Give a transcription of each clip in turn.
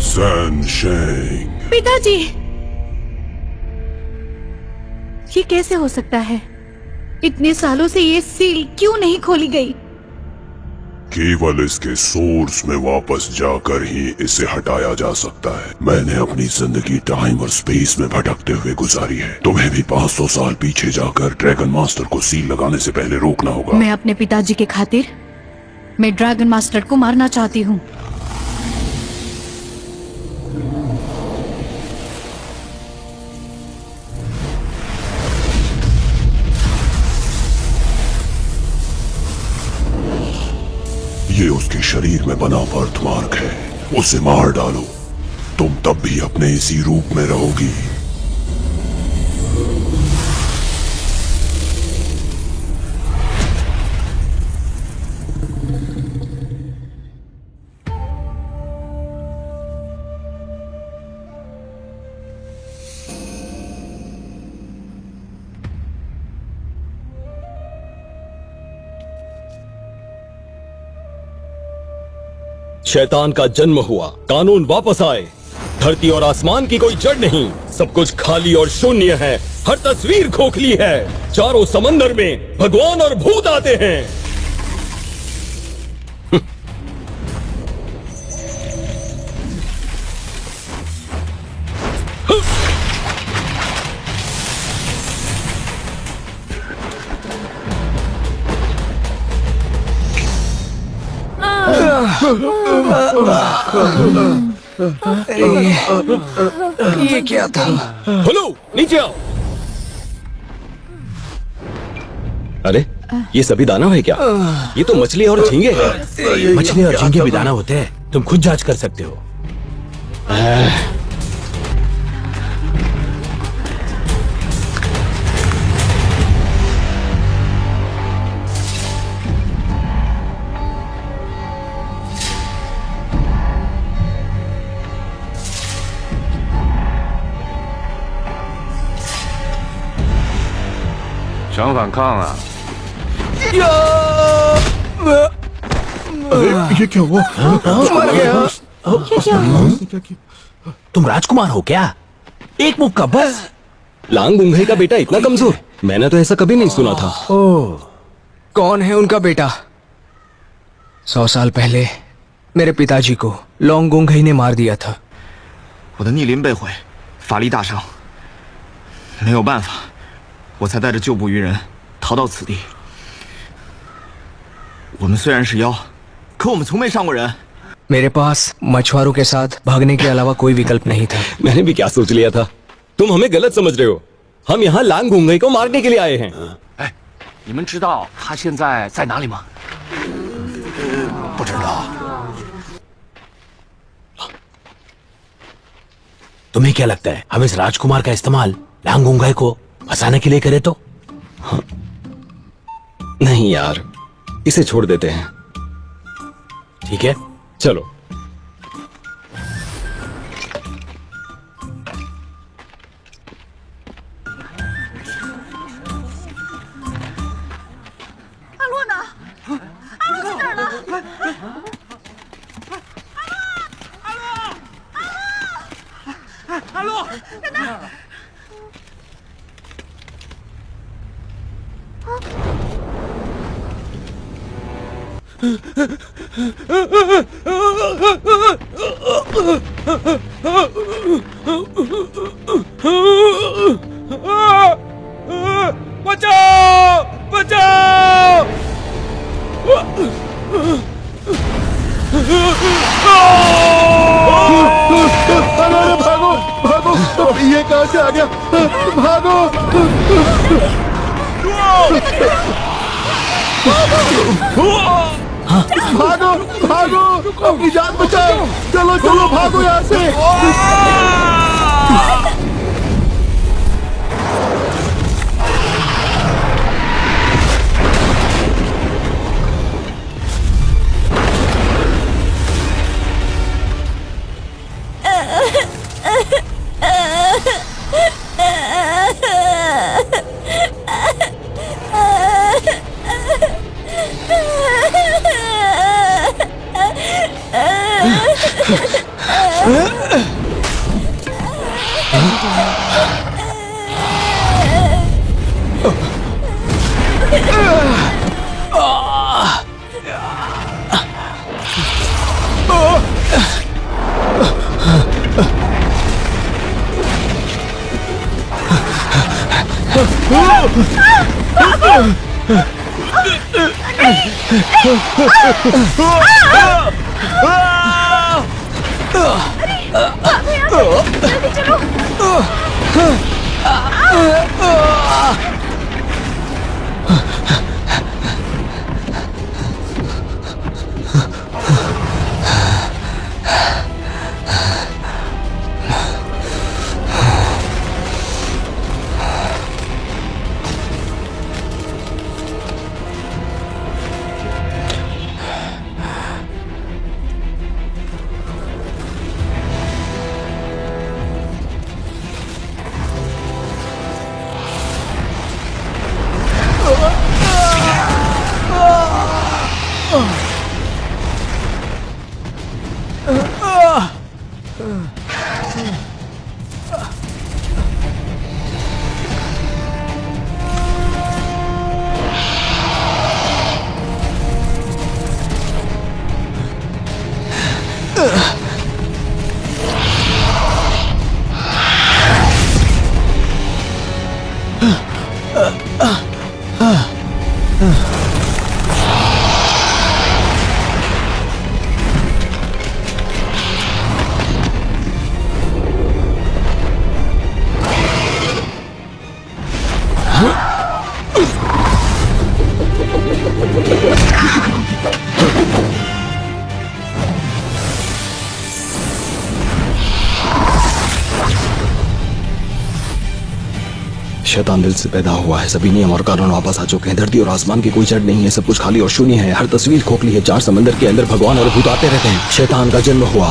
Sunshine. पिताजी, ये कैसे हो सकता है? इतने सालों से ये सील क्यों नहीं खोली गई? केवल इसके सोर्स में वापस जाकर ही इसे हटाया जा सकता है। मैंने अपनी जिंदगी टाइम और स्पेस में भटकते हुए गुजारी है। तुम्हें भी 500 साल पीछे जाकर ड्रैगन मास्टर को सील लगाने से पहले रोकना होगा। मैं अपने पिताजी के खातिर मैं ड्रैगन मास्टर को मारना चाहती हूँ। ये उसके शरीर में बना बर्थमार्क है, उसे मार डालो। तुम तब भी अपने इसी रूप में रहोगी। शैतान का जन्म हुआ, कानून वापस आए। धरती और आसमान की कोई जड़ नहीं, सब कुछ खाली और शून्य है। हर तस्वीर खोखली है। चारों समंदर में भगवान और भूत आते हैं। ये क्या था? हेलो, नीचे आओ। अरे, ये सभी दानव है क्या? ये तो मछली और झींगे हैं। मछली और झींगे भी दानव होते हैं, तुम खुद जांच कर सकते हो।想反抗啊！ ये क्या हुआ? मर गया। तुम राजकुमार हो क्या? एक मुक्का बस। लांग गुंगई का बेटा इतना कमजोर? मैंने तो ऐसा कभी नहीं सुना था। कौन है उनका बेटा? 100 साल पहले मेरे पिताजी को लॉन्ग गुंगई ने मार दिया था। 我的逆鳞被毁，法力大伤，没有办法，我才带着旧部余人逃到此地。我们虽然是妖，可我们从没伤过人。 मेरे पास मछुआरों के साथ भागने के अलावा कोई विकल्प नहीं था। मैंने भी क्या सोच लिया था। तुम हमें गलत समझ रहे हो। हम यहाँ लांग गुंगई को मारने के लिए आए हैं। 哎，你们知道他现在在哪里吗？不知道। तुम्हें क्या लगता है हम इस राजकुमार का इस्तेमाल लांग गुंगई को फंसाने के लिए करें तो? नहीं यार, इसे छोड़ देते हैं। ठीक है, चलो। बचाओ! बचाओ! अरे भागो भागो! ये कहां से आ गया? भागो! भागो भागो! अपनी जान बचाओ! चलो चलो भागो यहाँ से! Ah! शैतान दिल से पैदा हुआ है, सभी नियम और कानून वापस आ चुके हैं। धरती और आसमान की कोई जड़ नहीं है, सब कुछ खाली और शून्य है। हर तस्वीर खोखली है। 4 समंदर के अंदर भगवान और भूत आते रहते हैं। शैतान का जन्म हुआ।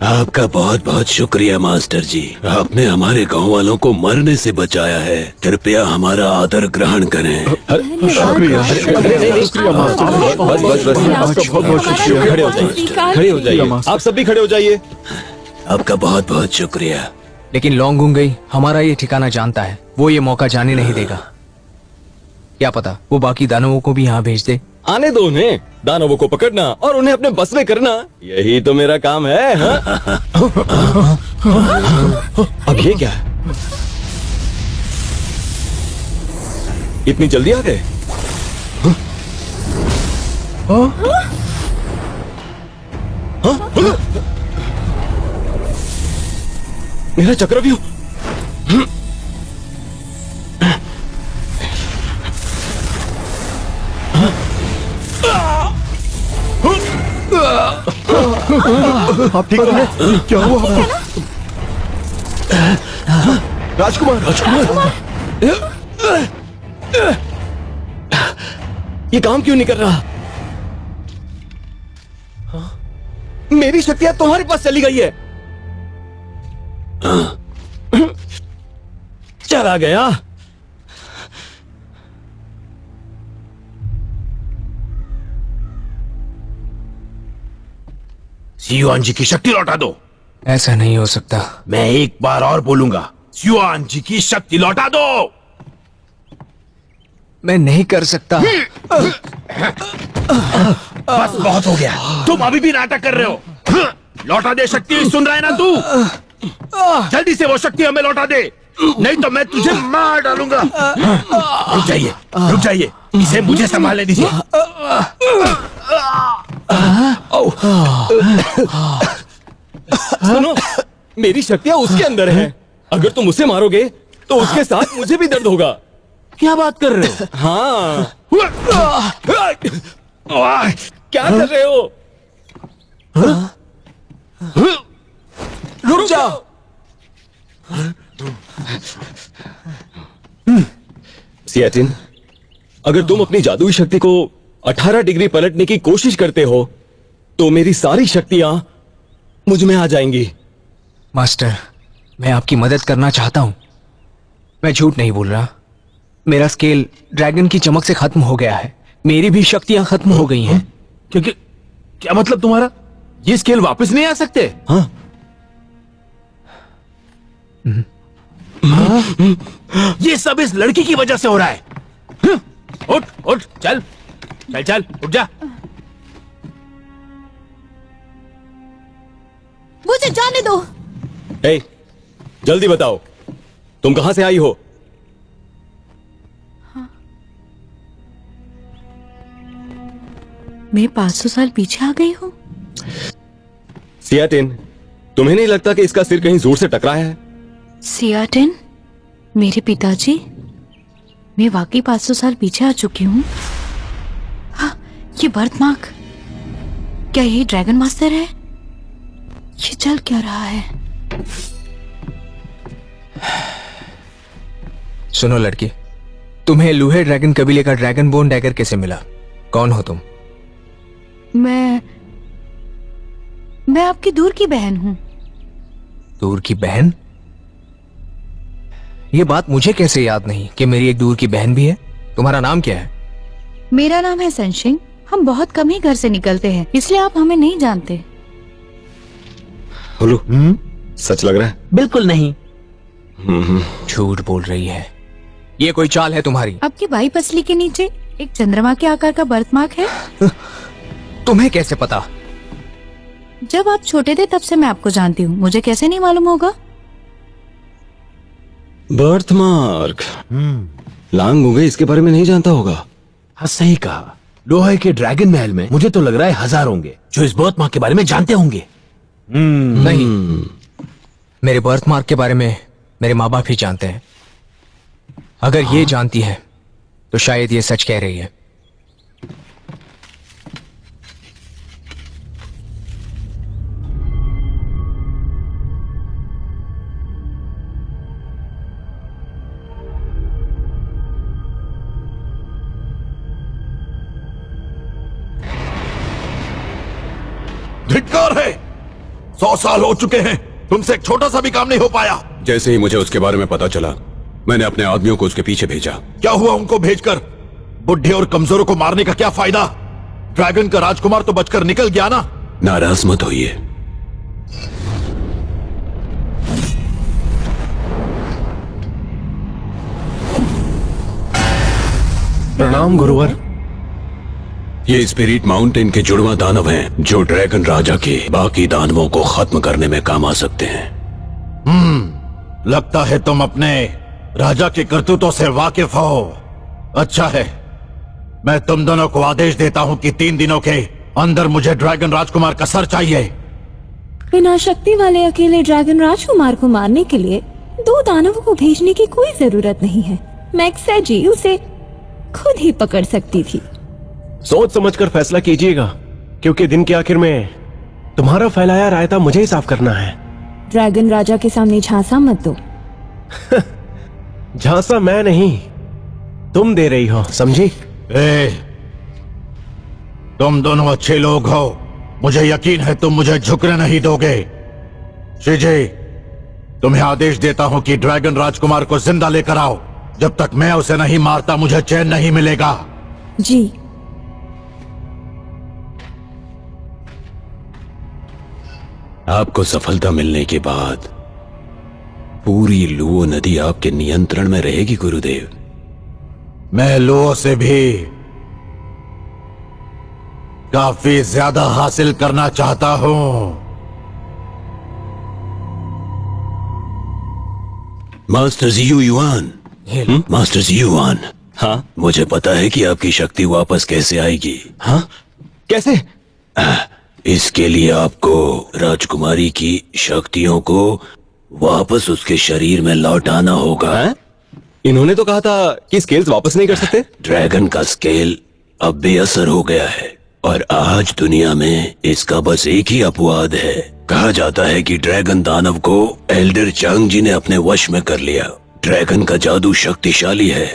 आपका बहुत बहुत शुक्रिया मास्टर जी, आपने हमारे गांव वालों को मरने से बचाया है। कृपया हमारा आदर ग्रहण करें। खड़े हो जाइए, खड़े हो जाइए, आप सब भी खड़े हो जाइए। आपका बहुत बहुत शुक्रिया। लेकिन लोंगुंगई हमारा ये ठिकाना जानता है, वो ये मौका जाने नहीं देगा। क्या पता वो बाकी दानवों को भी यहाँ भेज दे। आने दो उन्हें, दानवों को पकड़ना और उन्हें अपने बस में करना, यही तो मेरा काम है। हाँ? अब ये क्या है? इतनी जल्दी आ गए? मेरा चक्रव्यूह। आप ठीक हो? क्या हुआ आपको? राजकुमार, राजकुमार, ये काम क्यों नहीं कर रहा? मेरी शक्तियां तुम्हारे पास चली गई है। चला गया। युआन जी की शक्ति लौटा दो। ऐसा नहीं हो सकता। मैं एक बार और बोलूंगा, युआन जी की शक्ति लौटा दो। मैं नहीं कर सकता। बस बहुत हो गया, तुम अभी भी नाटक कर रहे हो। लौटा दे शक्ति, सुन रहा है ना तू? जल्दी से वो शक्ति हमें लौटा दे, नहीं तो मैं तुझे मार डालूंगा। रुक जाइए, रुक जाइए, इसे मुझे संभालने दीजिए। सुनो, मेरी शक्तियां उसके अंदर हैं। अगर तुम उसे मारोगे तो उसके साथ मुझे भी दर्द होगा। क्या बात कर रहे हो? हाँ। क्या कर रहे हो? रुक जाओ। सियाटिन, अगर तुम अपनी जादुई शक्ति को 18 डिग्री पलटने की कोशिश करते हो तो मेरी सारी शक्तियां मुझ में आ जाएंगी। मास्टर, मैं आपकी मदद करना चाहता हूं। मैं झूठ नहीं बोल रहा। मेरा स्केल ड्रैगन की चमक से खत्म हो गया है। मेरी भी शक्तियां खत्म हो गई हैं। क्योंकि क्या मतलब तुम्हारा? ये स्केल वापस नहीं आ सकते? हाँ? ये सब इस लड़की की वजह से हो रहा है। उठ उठ, चल चल चल, उठ जा। मुझे जाने दो। ए, जल्दी बताओ, तुम कहां से आई हो? मैं 500 साल पीछे आ गई हूँ। सियाटिन, तुम्हें नहीं लगता कि इसका सिर कहीं जोर से टकराया है? सियाटिन, मेरे पिताजी, मैं वाकई 500 साल पीछे आ चुकी हूँ। हाँ, ये बर्थ मार्क, क्या यही ड्रैगन मास्टर है? ये चल क्या रहा है? सुनो लड़की, तुम्हें लूहे ड्रैगन कबीले का ड्रैगन बोन डैगर कैसे मिला? कौन हो तुम? मैं आपकी दूर की बहन हूँ। दूर की बहन? ये बात मुझे कैसे याद नहीं कि मेरी एक दूर की बहन भी है? तुम्हारा नाम क्या है? मेरा नाम है सनशिंग। हम बहुत कम ही घर से निकलते हैं, इसलिए आप हमें नहीं जानते। हुलू, सच लग रहा है? बिल्कुल नहीं। झूठ बोल रही है। ये कोई चाल है तुम्हारी? आपकी बाई पसली के नीचे एक चंद्रमा के आकार का बर्थ मार्क है। तुम्हें कैसे पता? जब आप छोटे थे तब से मैं आपको जानती हूँ, मुझे कैसे नहीं मालूम होगा? बर्थमार्क। लांग गए इसके बारे में नहीं जानता होगा। हाँ, सही कहा। लोहे के ड्रैगन महल में मुझे तो लग रहा है 1000 होंगे जो इस बर्थ मार्क के बारे में जानते होंगे। नहीं, मेरे बर्थ मार्क के बारे में मेरे माँ बाप ही जानते हैं। अगर ये जानती है तो शायद ये सच कह रही है। धिक्कार है। 100 साल हो चुके हैं, तुमसे एक छोटा सा भी काम नहीं हो पाया। जैसे ही मुझे उसके बारे में पता चला, मैंने अपने आदमियों को उसके पीछे भेजा। क्या हुआ उनको भेजकर? बुढ़े और कमजोरों को मारने का क्या फायदा? ड्रैगन का राजकुमार तो बचकर निकल गया ना। नाराज मत होइए। प्रणाम गुरुवर। ये स्पिरिट माउंटेन के जुड़वा दानव हैं जो ड्रैगन राजा के बाकी दानवों को खत्म करने में काम आ सकते हैं। लगता है तुम अपने राजा के करतूतों से वाकिफ हो। अच्छा है, मैं तुम दोनों को आदेश देता हूँ कि 3 दिनों के अंदर मुझे ड्रैगन राजकुमार का सर चाहिए। बिना शक्ति वाले अकेले ड्रैगन राजकुमार को मारने के लिए 2 दानवों को भेजने की कोई जरूरत नहीं है। मैक्सेजी उसे खुद ही पकड़ सकती थी। सोच समझकर फैसला कीजिएगा, क्योंकि दिन के आखिर में तुम्हारा फैलाया रायता मुझे ही साफ करना है। ड्रैगन राजा के सामने झांसा मत दो। झांसा मैं नहीं, तुम दे रही हो, समझी? तुम दोनों अच्छे लोग हो, मुझे यकीन है तुम मुझे झुकने नहीं दोगे। श्रीजी, तुम्हें आदेश देता हूं कि ड्रैगन राजकुमार को जिंदा लेकर आओ। जब तक मैं उसे नहीं मारता मुझे चैन नहीं मिलेगा। जी। आपको सफलता मिलने के बाद पूरी लुओ नदी आपके नियंत्रण में रहेगी गुरुदेव। मैं लुओ से भी काफी ज्यादा हासिल करना चाहता हूं। Master Jiu Yuan, master Jiu Yuan. हाँ, मुझे पता है कि आपकी शक्ति वापस कैसे आएगी। हाँ? कैसे? इसके लिए आपको राजकुमारी की शक्तियों को वापस उसके शरीर में लौटाना होगा। इन्होंने तो कहा था कि स्केल्स वापस नहीं कर सकते। ड्रैगन का स्केल अब बेअसर हो गया है और आज दुनिया में इसका बस एक ही अपवाद है। कहा जाता है कि ड्रैगन दानव को एल्डर चांग जी ने अपने वश में कर लिया। ड्रैगन का जादू शक्तिशाली है।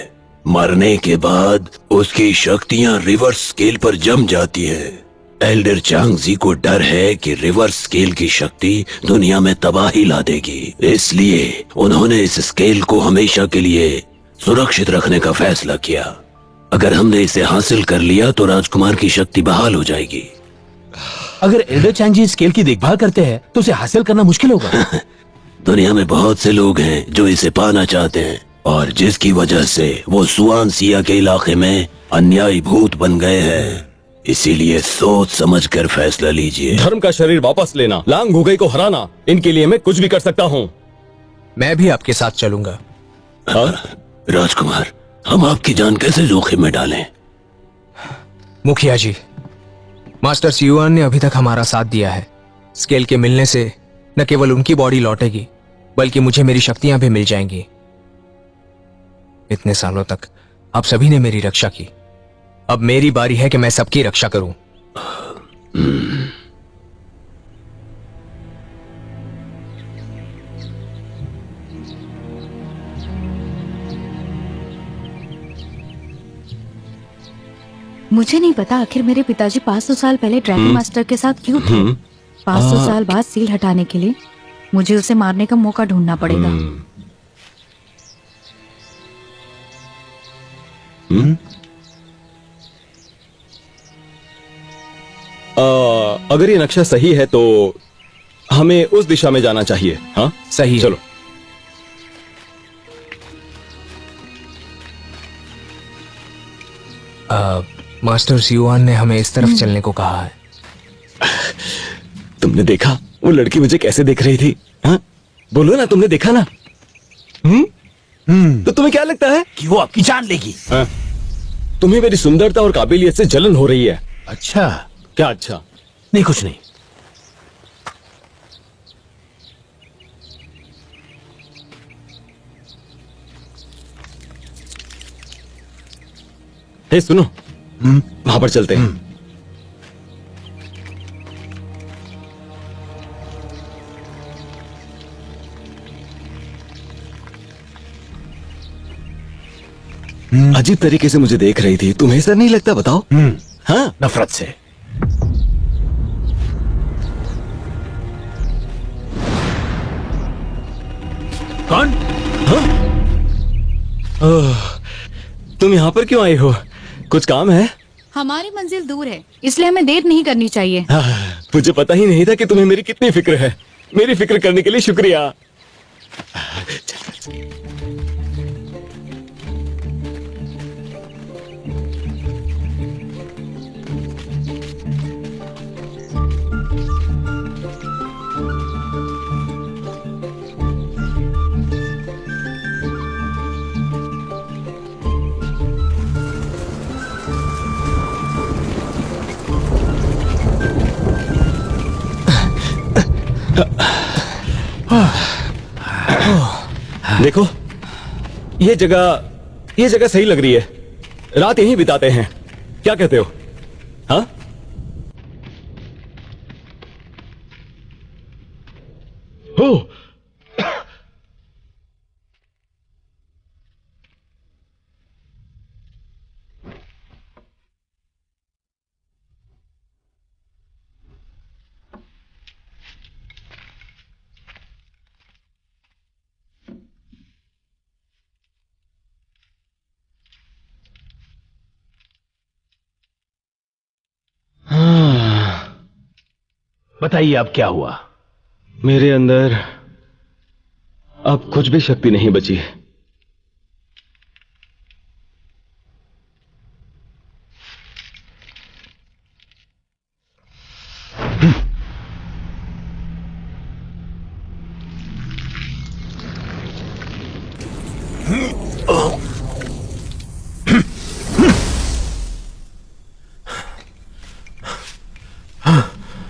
मरने के बाद उसकी शक्तियां रिवर्स स्केल पर जम जाती हैं। एल्डर चांग जी को डर है कि रिवर्स स्केल की शक्ति दुनिया में तबाही ला देगी, इसलिए उन्होंने इस स्केल को हमेशा के लिए सुरक्षित रखने का फैसला किया। अगर हमने इसे हासिल कर लिया तो राजकुमार की शक्ति बहाल हो जाएगी। अगर एल्डर चैंग स्केल की देखभाल करते हैं तो उसे हासिल करना मुश्किल होगा। दुनिया में बहुत से लोग हैं जो इसे पाना चाहते हैं और जिसकी वजह से वो सुआन सिया के इलाके में अन्यायी भूत बन गए हैं। इसीलिए सोच समझकर फैसला लीजिए। धर्म का शरीर वापस लेना, लांग भूगई को हराना, इनके लिए मैं कुछ भी कर सकता हूँ। मैं भी आपके साथ चलूंगा। हाँ? राजकुमार, हम आपकी जान कैसे जोखिम में डालें? मुखिया जी, मास्टर सियुआन ने अभी तक हमारा साथ दिया है। स्केल के मिलने से न केवल उनकी बॉडी लौटेगी बल्कि मुझे मेरी शक्तियां भी मिल जाएंगी। इतने सालों तक आप सभी ने मेरी रक्षा की, अब मेरी बारी है कि मैं सबकी रक्षा करूं। मुझे नहीं पता आखिर मेरे पिताजी 500 साल पहले ड्रैगन मास्टर के साथ क्यों थे। 500 साल बाद सील हटाने के लिए मुझे उसे मारने का मौका ढूंढना पड़ेगा। अगर ये नक्शा सही है तो हमें उस दिशा में जाना चाहिए। हाँ सही है। चलो। मास्टर सियुआन ने हमें इस तरफ चलने को कहा है। तुमने देखा वो लड़की मुझे कैसे देख रही थी? हाँ? बोलो ना, तुमने देखा ना? तो तुम्हें क्या लगता है कि वो आपकी जान लेगी? हाँ? तुम्हें मेरी सुंदरता और काबिलियत से जलन हो रही है। अच्छा। क्या अच्छा? नहीं, कुछ नहीं। हे सुनो, वहां पर चलते हैं। अजीब तरीके से मुझे देख रही थी, तुम्हें ऐसा नहीं लगता? बताओ। हाँ, नफरत से। कौन? हाँ? तुम यहाँ पर क्यों आए हो? कुछ काम है? हमारी मंजिल दूर है, इसलिए हमें देर नहीं करनी चाहिए। मुझे पता ही नहीं था कि तुम्हें मेरी कितनी फिक्र है। मेरी फिक्र करने के लिए शुक्रिया। देखो, ये जगह सही लग रही है। रात यहीं बिताते हैं, क्या कहते हो? हाँ? हो, बताइए अब क्या हुआ? मेरे अंदर अब कुछ भी शक्ति नहीं बची है।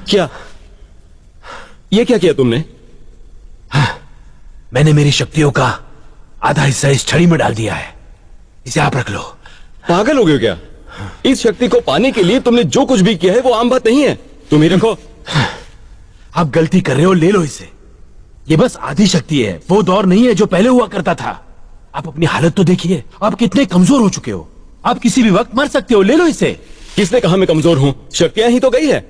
क्या? ये क्या किया तुमने? मैंने मेरी शक्तियों का आधा हिस्सा इस छड़ी में डाल दिया है। इसे आप रख लो। पागल हो गए हो क्या? इस शक्ति को पाने के लिए तुमने जो कुछ भी किया है वो आम बात नहीं है। तुम ही रखो। आप गलती कर रहे हो, ले लो इसे। ये बस आधी शक्ति है, वो दौर नहीं है जो पहले हुआ करता था। आप अपनी हालत तो देखिए, आप कितने कमजोर हो चुके हो। आप किसी भी वक्त मर सकते हो, ले लो इसे। किसने कहा मैं कमजोर हूं? शक्तियां ही तो गई है।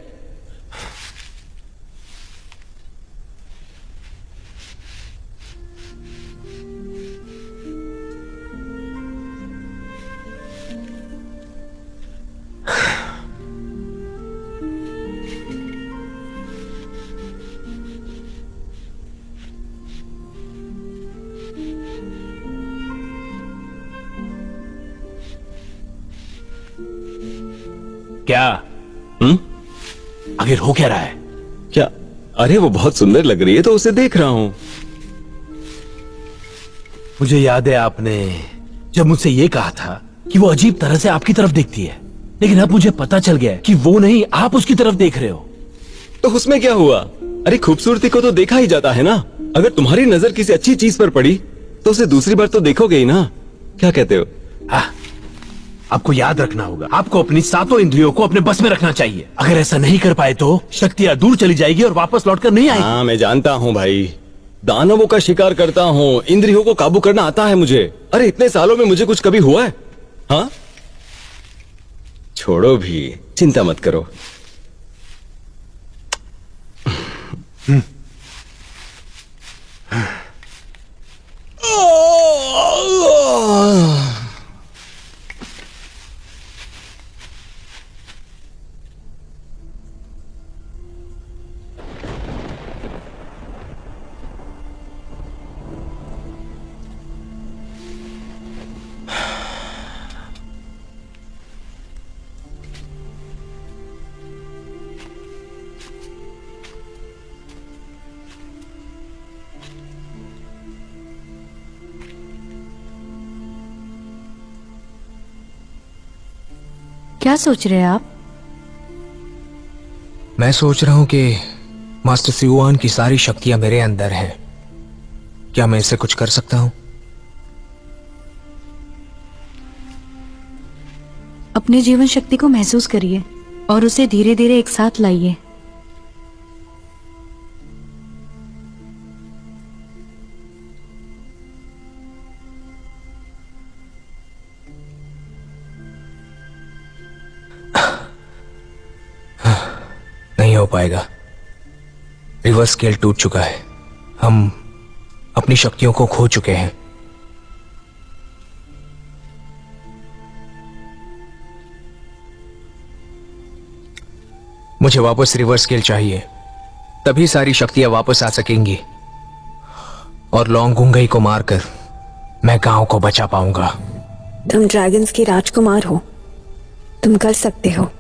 क्या? आखिर हो क्या रहा है? क्या? अरे वो बहुत सुंदर लग रही है तो उसे देख रहा हूं। मुझे याद है आपने जब मुझसे ये कहा था कि वो अजीब तरह से आपकी तरफ देखती है, लेकिन अब मुझे पता चल गया है कि वो नहीं, आप उसकी तरफ देख रहे हो। तो उसमें क्या हुआ? अरे खूबसूरती को तो देखा ही जाता है ना। अगर तुम्हारी नजर किसी अच्छी चीज पर पड़ी तो उसे दूसरी बार तो देखोगे ही ना। क्या कहते हो? आपको याद रखना होगा, आपको अपनी सातों इंद्रियों को अपने बस में रखना चाहिए। अगर ऐसा नहीं कर पाए तो शक्तियां दूर चली जाएगी और वापस लौटकर नहीं आएगी। हाँ मैं जानता हूँ भाई, दानवों का शिकार करता हूँ, इंद्रियों को काबू करना आता है मुझे। अरे इतने सालों में मुझे कुछ कभी हुआ है? हाँ छोड़ो भी, चिंता मत करो। क्या सोच रहे हैं आप? मैं सोच रहा हूं कि मास्टर सियुआन की सारी शक्तियां मेरे अंदर हैं। क्या मैं इससे कुछ कर सकता हूं? अपने जीवन शक्ति को महसूस करिए और उसे धीरे धीरे एक साथ लाइए। नहीं हो पाएगा। रिवर्स स्केल टूट चुका है। हम अपनी शक्तियों को खो चुके हैं। मुझे वापस रिवर्स स्केल चाहिए, तभी सारी शक्तियां वापस आ सकेंगी और लोंगुंगई को मारकर मैं गांव को बचा पाऊंगा। तुम ड्रैगन्स के राजकुमार हो, तुम कर सकते हो।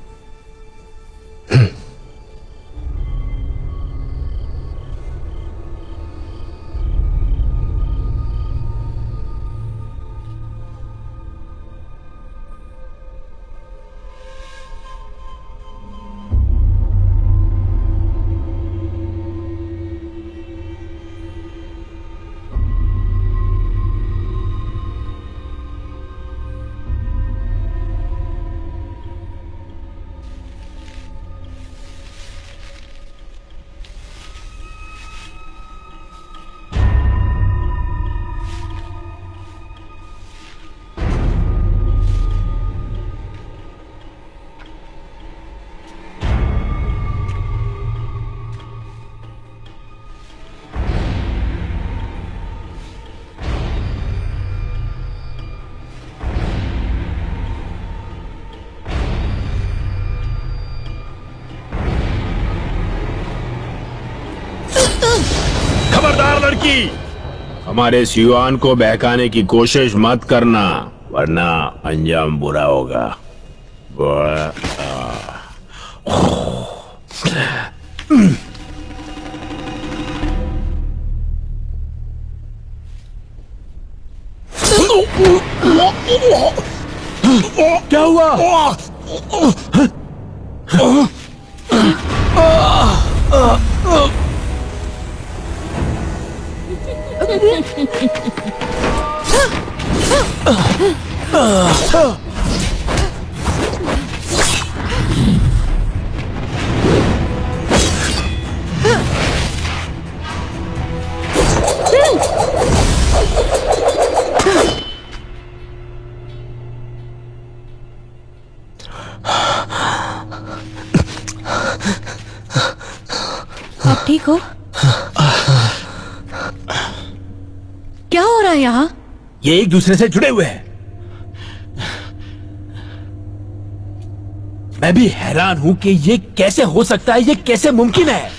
खबरदार लड़की, हमारे सियुआन को बहकाने की कोशिश मत करना, वरना अंजाम बुरा होगा। क्या हुआ? आप ठीक हो? क्या हो रहा है यहाँ? ये एक दूसरे से जुड़े हुए हैं। मैं भी हैरान हूं कि ये कैसे हो सकता है, ये कैसे मुमकिन है।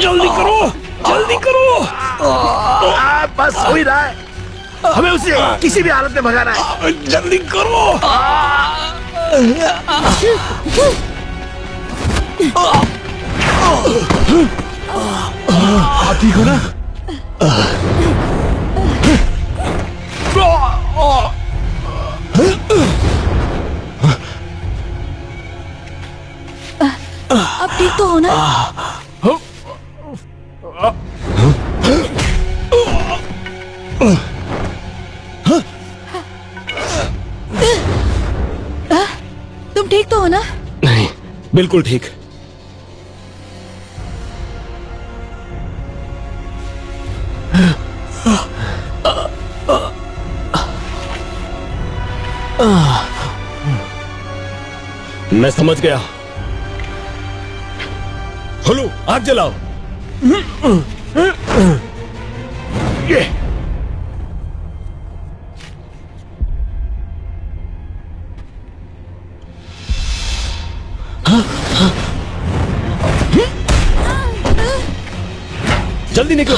जल्दी करो, जल्दी करो। बस हो ही रहा है, हमें उसे किसी भी हालत में भगाना है। जल्दी करो। आप ठीक हो ना? अब ठीक तो हो ना? तुम ठीक तो हो ना? नहीं, बिल्कुल ठीक। मैं समझ गया। हलो, आग जलाओ। ये जल्दी निकलो।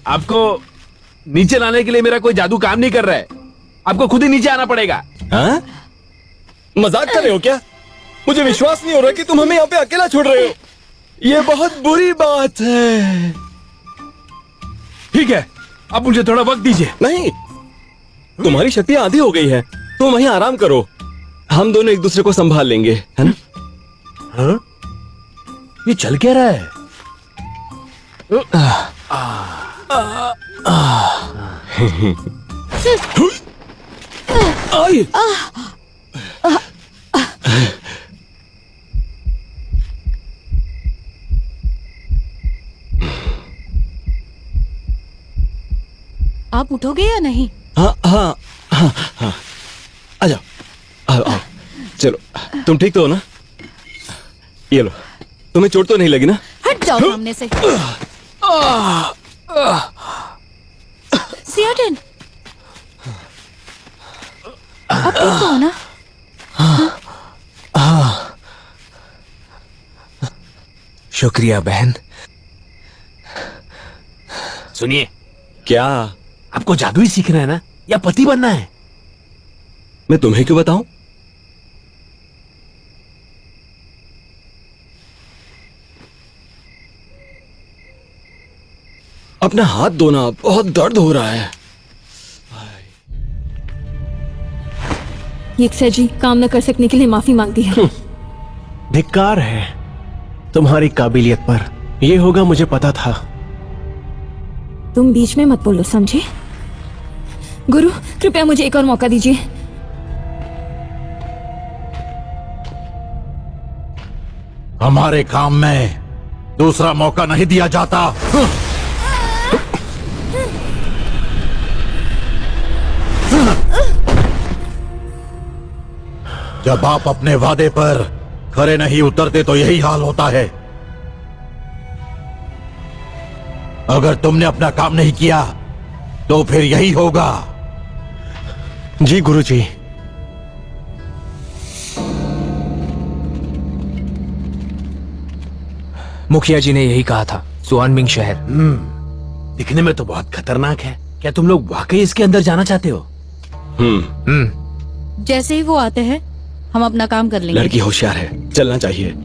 आपको नीचे लाने के लिए मेरा कोई जादू काम नहीं कर रहा है, आपको खुद ही नीचे आना पड़ेगा। हाँ? मजाक कर रहे हो क्या? मुझे विश्वास नहीं हो रहा कि तुम हमें यहाँ पे अकेला छोड़ रहे हो। ये बहुत बुरी बात है। ठीक है, अब मुझे थोड़ा वक्त दीजिए। नहीं, तुम्हारी शक्ति आधी हो गई है, तुम वहीं आराम करो। हम दोनों एक दूसरे को संभाल लेंगे, है ना? हाँ? ये चल क्या रहा है? आई। आप उठोगे या नहीं? हाँ हाँ हाँ हाँ, आ जाओ, आओ आओ, चलो। तुम ठीक तो हो ना? ये लो, तुम्हें चोट तो नहीं लगी ना? हट जाओ सामने से। सियाटिन, आप ठीक तो हो ना? शुक्रिया बहन। सुनिए, क्या? आपको जादू ही सीखना है ना, या पति बनना है? मैं तुम्हें क्यों बताऊं? अपना हाथ धोना, बहुत दर्द हो रहा है। यक्सा जी काम न कर सकने के लिए माफी मांगती है। धिक्कार है तुम्हारी काबिलियत पर, ये होगा मुझे पता था। तुम बीच में मत बोलो, समझे? गुरु कृपया मुझे एक और मौका दीजिए। हमारे काम में दूसरा मौका नहीं दिया जाता। जब आप अपने वादे पर खरे नहीं उतरते तो यही हाल होता है। अगर तुमने अपना काम नहीं किया तो फिर यही होगा। जी गुरुजी। मुखिया जी ने यही कहा था, सुआनमिंग शहर। दिखने में तो बहुत खतरनाक है। क्या तुम लोग वाकई इसके अंदर जाना चाहते हो? जैसे ही वो आते हैं हम अपना काम कर लेंगे। लड़की होशियार है, चलना चाहिए।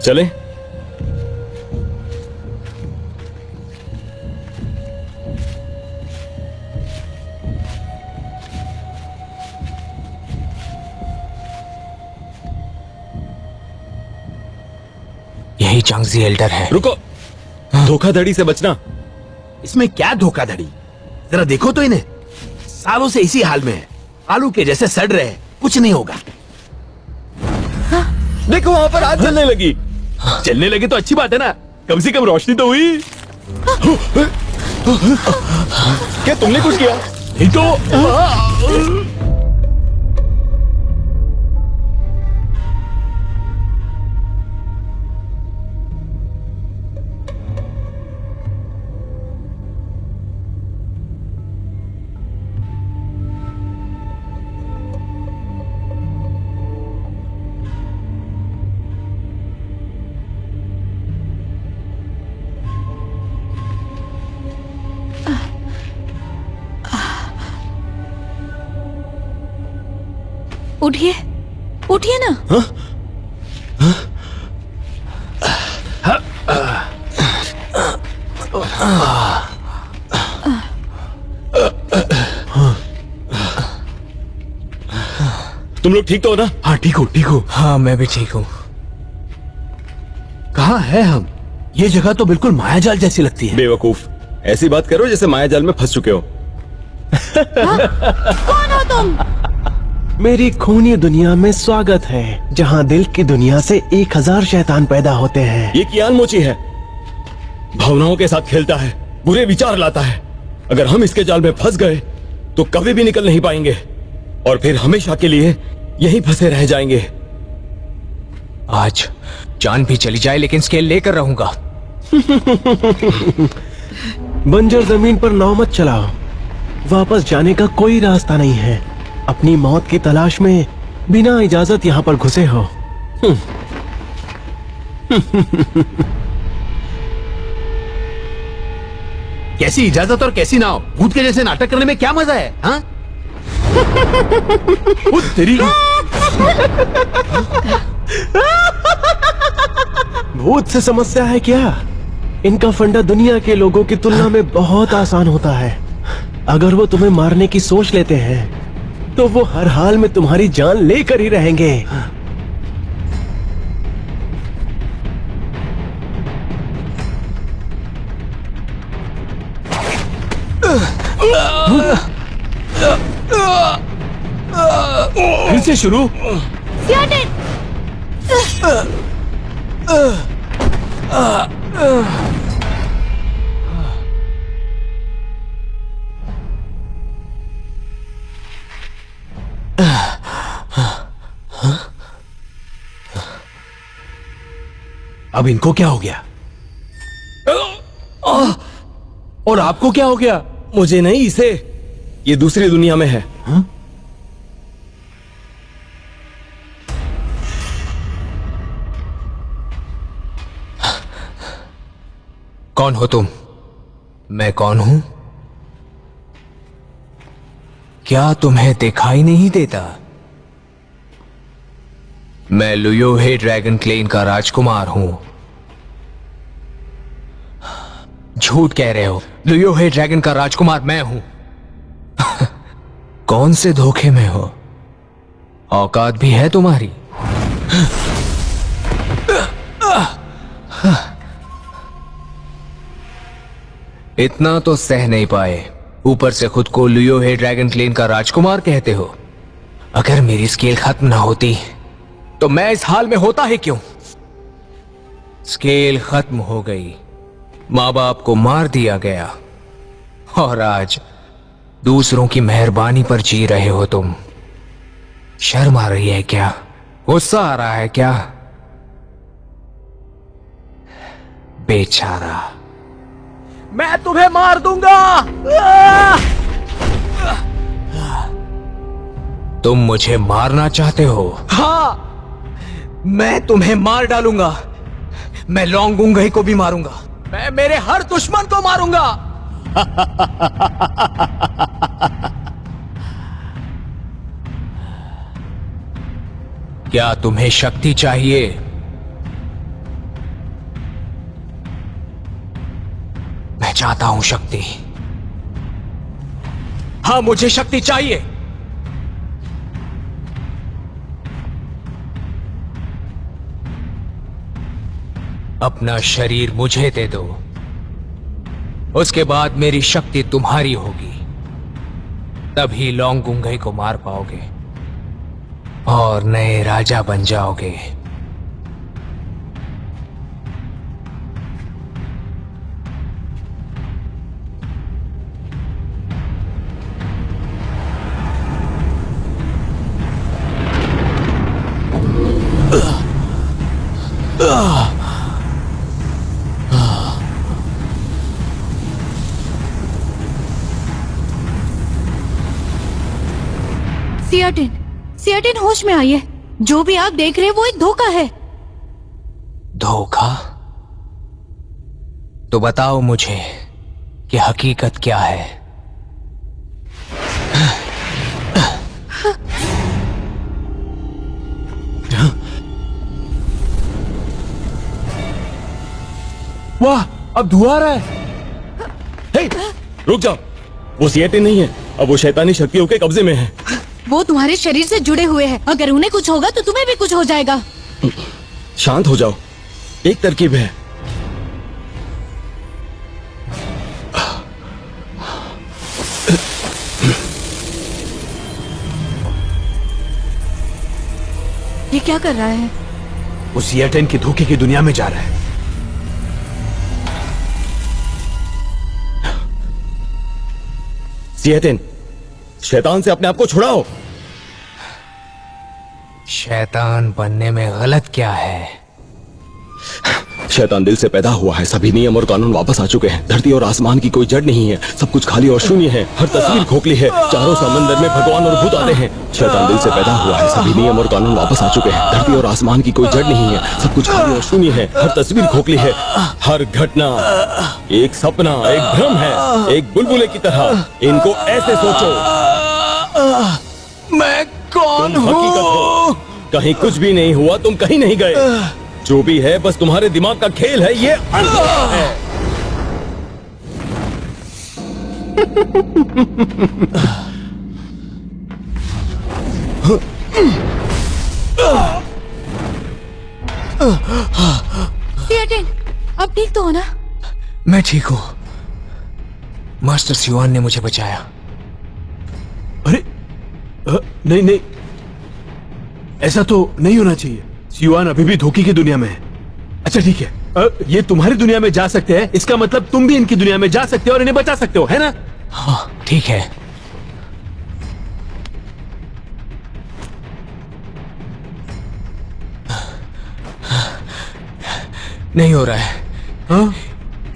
चले। यही चांगजी एल्डर है। रुको, धोखाधड़ी से बचना। इसमें क्या धोखाधड़ी? जरा देखो तो इन्हें, सालों से इसी हाल में है, आलू के जैसे सड़ रहे हैं। कुछ नहीं होगा। देखो वहां पर आग जलने लगी। चलने लगे तो अच्छी बात है ना, कम से कम रोशनी तो हुई। क्या तुमने कुछ किया? नहीं तो उठिए, उठिए ना। तुम लोग ठीक तो हो ना? हाँ ठीक हो, ठीक हो। हाँ मैं भी ठीक हूँ। कहाँ है हम? ये जगह तो बिल्कुल मायाजाल जैसी लगती है। बेवकूफ, ऐसी बात करो जैसे मायाजाल में फंस चुके हो। कौन हो तुम? मेरी खूनी दुनिया में स्वागत है, जहाँ दिल की दुनिया से 1000 शैतान पैदा होते हैं। ये कियान मोची है, भावनाओं के साथ खेलता है, बुरे विचार लाता है। अगर हम इसके जाल में फंस गए तो कभी भी निकल नहीं पाएंगे और फिर हमेशा के लिए यहीं फंसे रह जाएंगे। आज जान भी चली जाए लेकिन स्केल लेकर रहूंगा। बंजर जमीन पर नाव मत चलाओ, वापस जाने का कोई रास्ता नहीं है। अपनी मौत की तलाश में बिना इजाजत यहाँ पर घुसे हो। कैसी इजाजत और कैसी नाव? भूत के जैसे नाटक करने में क्या मजा है? हाँ? तेरी भूत से समस्या है क्या? इनका फंडा दुनिया के लोगों की तुलना में बहुत आसान होता है। अगर वो तुम्हें मारने की सोच लेते हैं तो वो हर हाल में तुम्हारी जान लेकर ही रहेंगे। फिर से शुरू। अब इनको क्या हो गया? और आपको क्या हो गया? मुझे नहीं, इसे। ये दूसरी दुनिया में है। हाँ? कौन हो तुम? मैं कौन हूं? क्या तुम्हें दिखाई नहीं देता? मैं लुयोहे ड्रैगन क्लेन का राजकुमार हूं। झूठ कह रहे हो। लुयो हे ड्रैगन का राजकुमार मैं हूं। कौन से धोखे में हो? औकात भी है तुम्हारी? इतना तो सह नहीं पाए, ऊपर से खुद को लुयो हे ड्रैगन क्लेन का राजकुमार कहते हो। अगर मेरी स्केल खत्म ना होती तो मैं इस हाल में होता ही क्यों? स्केल खत्म हो गई, मां बाप को मार दिया गया, और आज दूसरों की मेहरबानी पर जी रहे हो तुम। शर्म आ रही है क्या? गुस्सा आ रहा है क्या? बेचारा, मैं तुम्हें मार दूंगा। तुम मुझे मारना चाहते हो? हाँ, मैं तुम्हें मार डालूंगा। मैं लोंगुंगई को भी मारूंगा। मैं मेरे हर दुश्मन को मारूंगा। क्या तुम्हें शक्ति चाहिए? मैं चाहता हूं शक्ति। हाँ, मुझे शक्ति चाहिए। अपना शरीर मुझे दे दो, उसके बाद मेरी शक्ति तुम्हारी होगी। तभी लोंगुंगई को मार पाओगे और नए राजा बन जाओगे। सियाटिन होश में आइए। जो भी आप देख रहे हैं वो एक धोखा है। धोखा? तो बताओ मुझे कि हकीकत क्या है। वाह, अब धुआं आ रहा है। हे, रुक जाओ। वो सियाटिन नहीं है, अब वो शैतानी शक्तियों के कब्जे में है। वो तुम्हारे शरीर से जुड़े हुए हैं। अगर उन्हें कुछ होगा तो तुम्हें भी कुछ हो जाएगा। शांत हो जाओ, एक तरकीब है। ये क्या कर रहा है? वो सियाटिन की धोखे की दुनिया में जा रहा है। सियाटिन, शैतान से अपने आप को छुड़ाओ। शैतान बनने में गलत क्या है? शैतान दिल से पैदा हुआ है। सभी नियम और कानून वापस आ चुके हैं। धरती और आसमान की कोई जड़ नहीं है। सब कुछ खाली और शून्य है। हर तस्वीर खोखली है। चारों समंदर में भगवान और भूत आते हैं। शैतान दिल से पैदा हुआ है। सभी नियम और कानून वापस आ चुके हैं। धरती और आसमान की कोई जड़ नहीं है। सब कुछ खाली और शून्य है। हर तस्वीर खोखली है। हर घटना एक सपना, एक भ्रम है, एक बुलबुले की तरह। इनको ऐसे सोचो, मैं कौन तुम हकीकत हो। कहीं कुछ भी नहीं हुआ, तुम कहीं नहीं गए। जो भी है बस तुम्हारे दिमाग का खेल है। ये अंधा है। सियाटिन, अब ठीक तो हो ना? मैं ठीक हूं। मास्टर सियुआन ने मुझे बचाया। अरे नहीं नहीं, ऐसा तो नहीं होना चाहिए। सियुआन अभी भी धोखे की दुनिया में है। अच्छा ठीक है, ये तुम्हारी दुनिया में जा सकते हैं, इसका मतलब तुम भी इनकी दुनिया में जा सकते हो और इन्हें बचा सकते हो, है ना? हाँ ठीक है। नहीं हो रहा है। हाँ?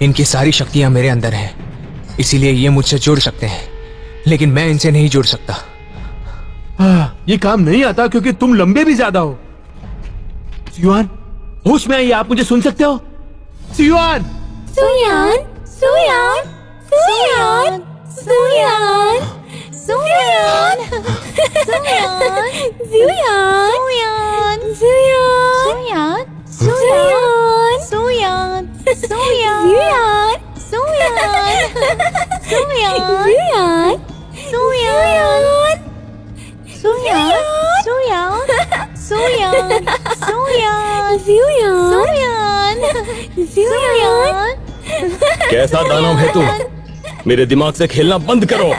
इनकी सारी शक्तियां मेरे अंदर हैं, इसीलिए ये मुझसे जुड़ सकते हैं, लेकिन मैं इनसे नहीं जुड़ सकता। ये काम नहीं आता क्योंकि तुम लंबे भी ज्यादा हो। सियुआन, होश में आइए, आप मुझे सुन सकते हो? सियुआन! सुयान, सुयान, सुयान, सुयान, सुयान, सुयान, सुयान, सुयान, सुयान, सुयान, सुयान, सुयान, सुयान, Zuyan. कैसा दानव है तुम? मेरे दिमाग से खेलना बंद करो।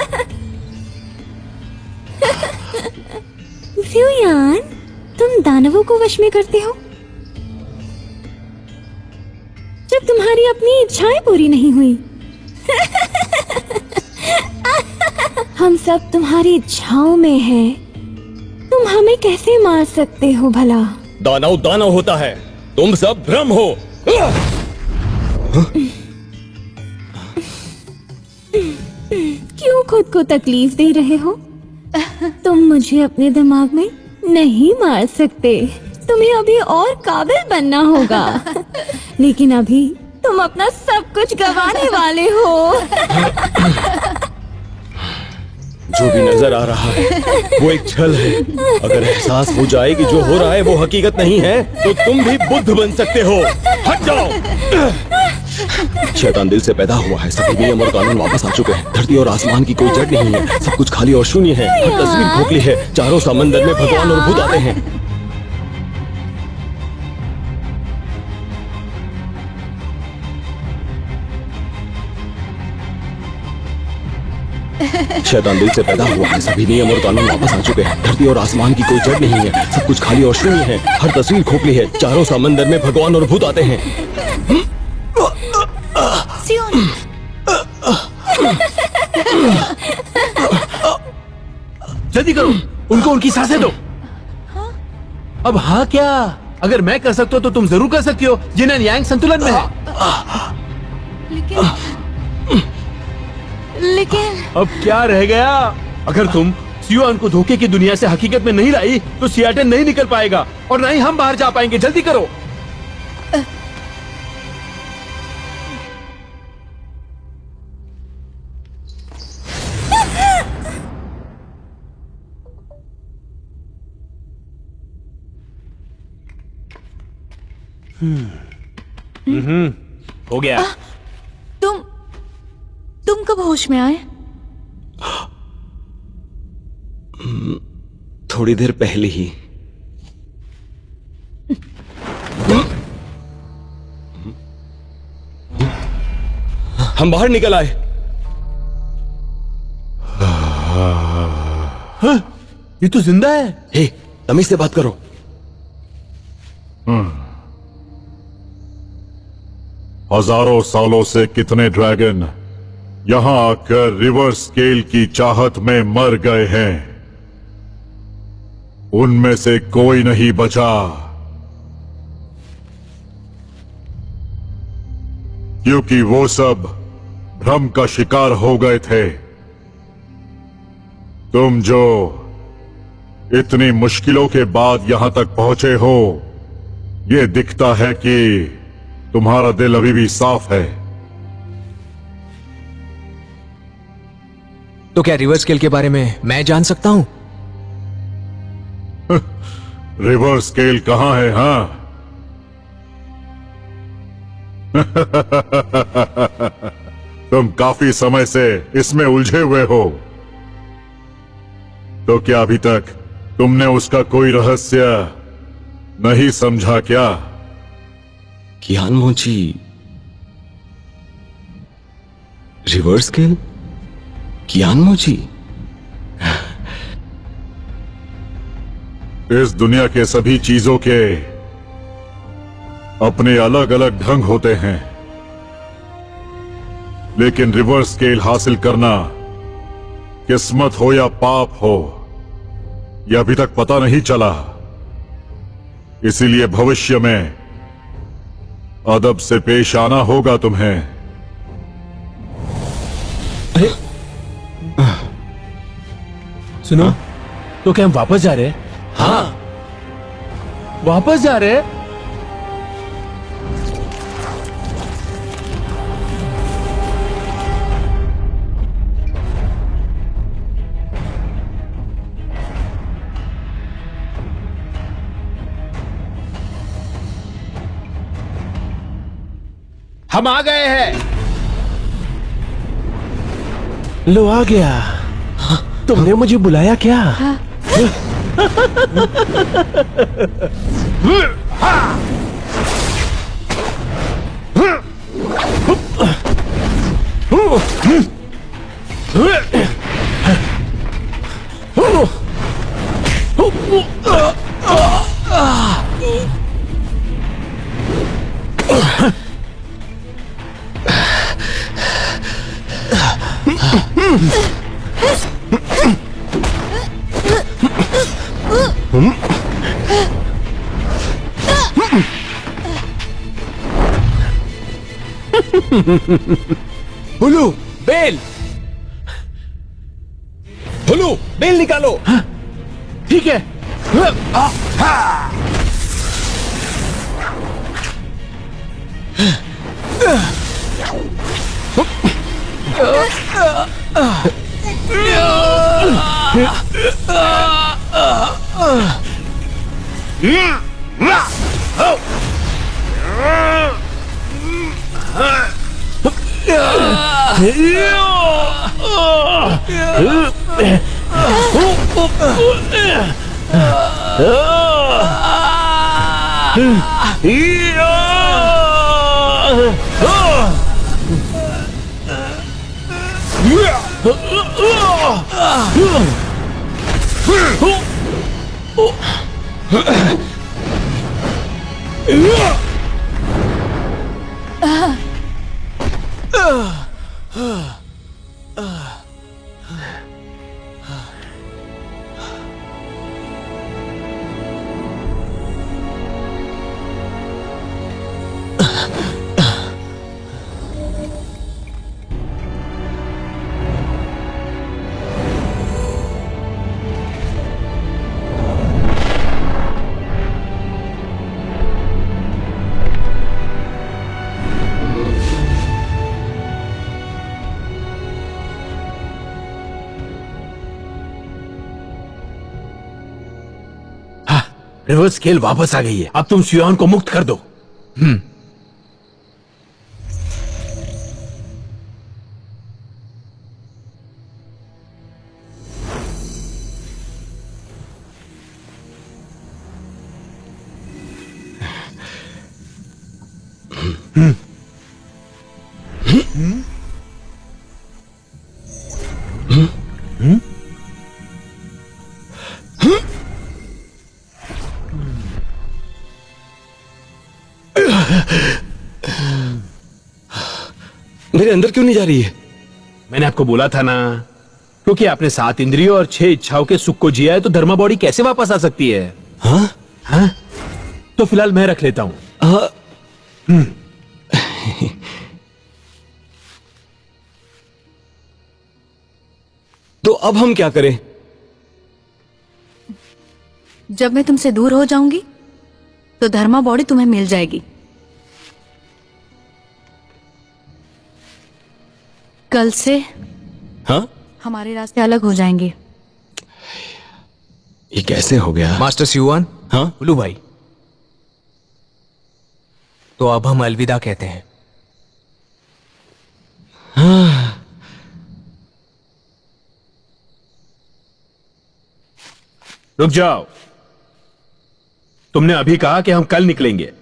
Zuyan, तुम दानवों को वश में करते हो जब तुम्हारी अपनी इच्छाएं पूरी नहीं हुई। हम सब तुम्हारी इच्छाओं में हैं। तुम हमें कैसे मार सकते हो भला? दानव दानव होता है, तुम सब भ्रम हो। क्यों खुद को तकलीफ दे रहे हो? तुम मुझे अपने दिमाग में नहीं मार सकते। तुम्हें अभी और काबिल बनना होगा। लेकिन अभी तुम अपना सब कुछ गंवाने वाले हो। जो भी नजर आ रहा है वो एक छल है। अगर एहसास हो जाए कि जो हो रहा है वो हकीकत नहीं है तो तुम भी बुद्ध बन सकते हो। हट जाओ। शैतान दिल से पैदा हुआ है, सभी नियम और कानून वापस आ चुके हैं। धरती और आसमान की कोई जड़ नहीं है, सब कुछ खाली और शून्य है। हर तस्वीर खोखली है, चारों समंदर में भगवान और भूत आते हैं। शैतान दिल से पैदा हुआ है, सभी नियम और कानून वापस आ चुके हैं। धरती और आसमान की कोई जड़ नहीं है, सब कुछ खाली और शून्य है। हर तस्वीर खोखली है, चारों समंदर में भगवान और भूत आते हैं। जल्दी करो, उनको उनकी सांसें दो। अब हाँ क्या? अगर मैं कर सकता हूँ तो तुम जरूर कर सकती हो। जिन एंड यांग संतुलन में है। लेकिन अब क्या रह गया? अगर तुम सियुआन को धोखे की दुनिया से हकीकत में नहीं लाई तो सियाटन नहीं निकल पाएगा और ना ही हम बाहर जा पाएंगे। जल्दी करो। हो गया। तुम कब होश में आए? थोड़ी देर पहले ही। हम बाहर निकल आए। हाँ, ये तो जिंदा है। हे, तमीज से बात करो। हजारों सालों से कितने ड्रैगन यहां आकर रिवर्स स्केल की चाहत में मर गए हैं। उनमें से कोई नहीं बचा, क्योंकि वो सब भ्रम का शिकार हो गए थे। तुम जो इतनी मुश्किलों के बाद यहां तक पहुंचे हो, ये दिखता है कि तुम्हारा दिल अभी भी साफ है। तो क्या रिवर्स स्केल के बारे में मैं जान सकता हूं? रिवर्स स्केल कहां है? हाँ। तुम काफी समय से इसमें उलझे हुए हो, तो क्या अभी तक तुमने उसका कोई रहस्य नहीं समझा क्या? कियानमोची रिवर्स स्केल? कियानमोची? इस दुनिया के सभी चीजों के अपने अलग अलग ढंग होते हैं, लेकिन रिवर्स स्केल हासिल करना किस्मत हो या पाप हो, यह अभी तक पता नहीं चला। इसीलिए भविष्य में अदब से पेश आना होगा तुम्हें। सुनो, तो क्या हम वापस जा रहे हैं? हाँ, वापस जा रहे हैं। हम आ गए हैं। लो आ गया। तुमने मुझे बुलाया क्या? Hulu, bell. हुलू, बेल निकालो। ठीक है। रिवर्स स्केल वापस आ गई है। अब तुम सियोन को मुक्त कर दो। मेरे अंदर क्यों नहीं जा रही है? मैंने आपको बोला था ना, क्योंकि आपने 7 इंद्रियों और 6 इच्छाओं के सुख को जिया है, तो धर्मा बॉडी कैसे वापस आ सकती है? हाँ? हाँ? तो फिलहाल मैं रख लेता हूं। हाँ। तो अब हम क्या करें? जब मैं तुमसे दूर हो जाऊंगी तो धर्मा बॉडी तुम्हें मिल जाएगी। कल से हाँ? हमारे रास्ते अलग हो जाएंगे। ये कैसे हो गया? मास्टर सियुआन। हाँ? हुलू भाई, तो अब हम अलविदा कहते हैं। रुक जाओ। तुमने अभी कहा कि हम कल निकलेंगे।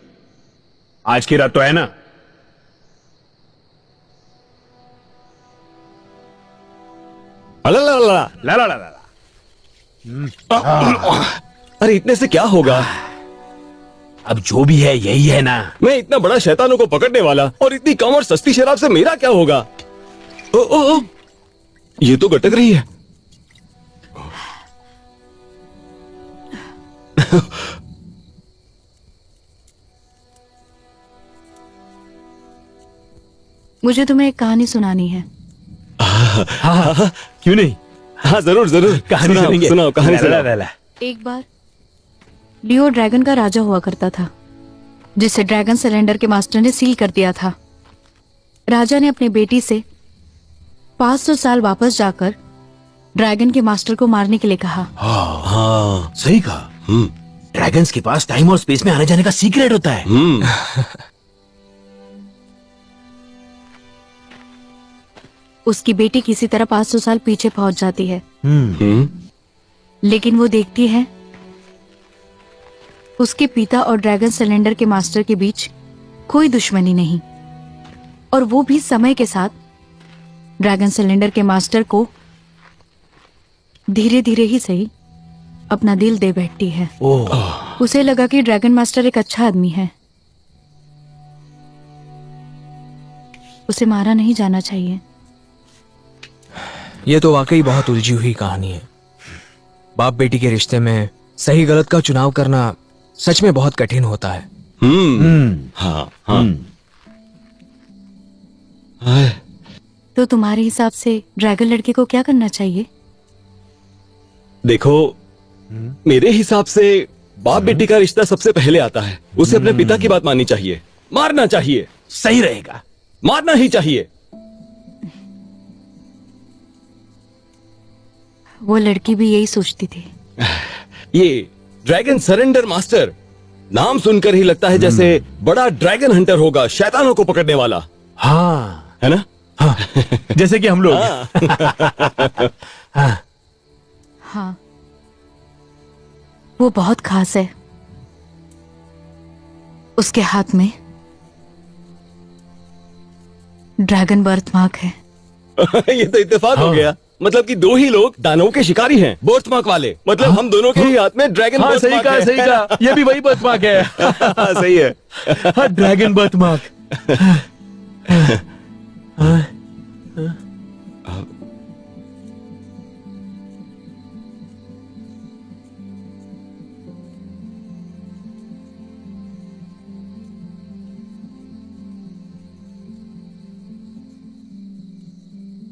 आज की रात तो है ना? अला ला ला ला ला। अरे इतने से क्या होगा? अब जो भी है यही है ना। मैं इतना बड़ा शैतानों को पकड़ने वाला, और इतनी कम और सस्ती शराब से मेरा क्या होगा? ओ, ओ, ओ, ये तो गटक रही है। मुझे तुम्हें एक कहानी सुनानी है। हाँ, क्यों नहीं? हाँ जरूर जरूर, कहानी सुनेंगे। सुनाओ कहानी सुनाओ। एक बार लियो ड्रैगन का राजा हुआ करता था, जिसे ड्रैगन सरेंडर के मास्टर ने सील कर दिया था। राजा ने अपनी बेटी से 500 साल वापस जाकर ड्रैगन के मास्टर को मारने के लिए कहा। हाँ, सही कहा। ड्रैगन्स के पास टाइम और स्पेस में आने जाने का सीक्रेट होता है। उसकी बेटी किसी तरह 500 साल पीछे पहुंच जाती है। हम्म। लेकिन वो देखती है उसके पिता और ड्रैगन सिलेंडर के मास्टर के बीच कोई दुश्मनी नहीं, और वो भी समय के साथ ड्रैगन सिलेंडर के मास्टर को धीरे धीरे ही सही अपना दिल दे बैठती है। उसे लगा कि ड्रैगन मास्टर एक अच्छा आदमी है, उसे मारा नहीं जाना चाहिए। ये तो वाकई बहुत उलझी हुई कहानी है। बाप बेटी के रिश्ते में सही गलत का चुनाव करना सच में बहुत कठिन होता है। हाँ हाँ। तो तुम्हारे हिसाब से ड्रैगन लड़के को क्या करना चाहिए? देखो, मेरे हिसाब से बाप बेटी का रिश्ता सबसे पहले आता है। उसे अपने पिता की बात माननी चाहिए, मारना चाहिए। सही रहेगा, मारना ही चाहिए। वो लड़की भी यही सोचती थी। ये ड्रैगन सरेंडर मास्टर नाम सुनकर ही लगता है जैसे बड़ा ड्रैगन हंटर होगा, शैतानों को पकड़ने वाला। हाँ है ना? हाँ, जैसे कि हम लोग। हाँ, वो बहुत खास है। उसके हाथ में ड्रैगन बर्थ मार्क है। ये तो इत्तेफाक हो गया। मतलब कि दो ही लोग दानवों के शिकारी हैं, बर्थमार्क वाले। मतलब हम दोनों के ही हाथ में ड्रैगन हाँ, सही कहा, सही कहा। ये भी वही बर्थमार्क है। सही है। हाँ, ड्रैगन बर्थमार्क।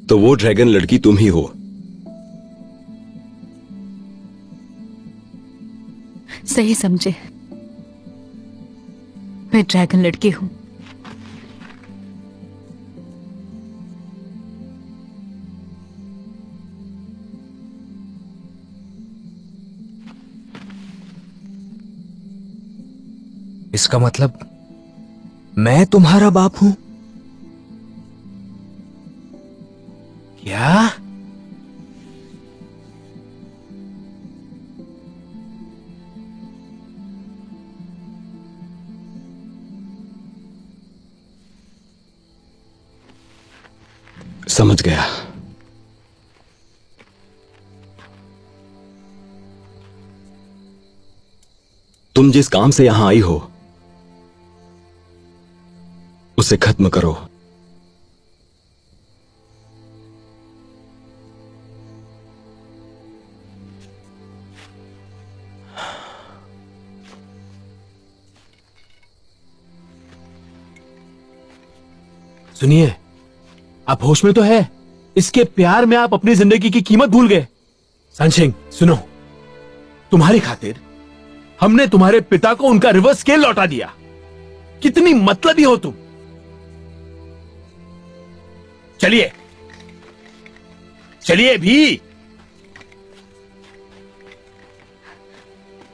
तो वो ड्रैगन लड़की तुम ही हो। सही समझे, मैं ड्रैगन लड़की हूं। इसका मतलब मैं तुम्हारा बाप हूं? क्या? समझ गया। तुम जिस काम से यहां आई हो उसे खत्म करो। सुनिए, आप होश में तो है? इसके प्यार में आप अपनी जिंदगी की कीमत भूल गए। सनसिंह, सुनो, तुम्हारी खातिर हमने तुम्हारे पिता को उनका रिवर्स स्केल लौटा दिया। कितनी मतलबी हो तुम। चलिए चलिए भी।